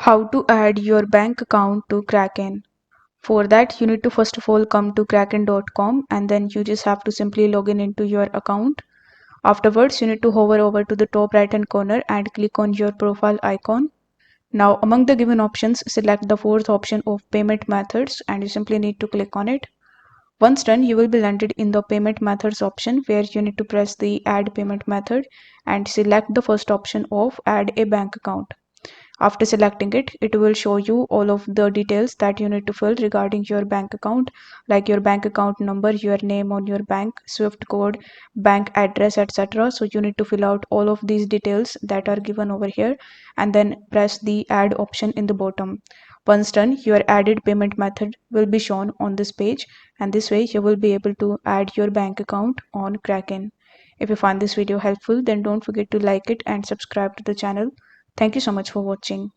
How to add your bank account to Kraken. For that, you need to first of all come to kraken.com and then you just have to simply log in into your account. Afterwards, you need to hover over to the top right hand corner and click on your profile icon. Now, among the given options, select the fourth option of payment methods and you simply need to click on it. Once done, you will be landed in the payment methods option where you need to press the add payment method and select the first option of add a bank account. After selecting it, it will show you all of the details that you need to fill regarding your bank account, like your bank account number, your name on your bank, SWIFT code, bank address, etc. So you need to fill out all of these details that are given over here and then press the add option in the bottom. Once done, your added payment method will be shown on this page, and this way you will be able to add your bank account on Kraken. If you find this video helpful, then don't forget to like it and subscribe to the channel. Thank you so much for watching.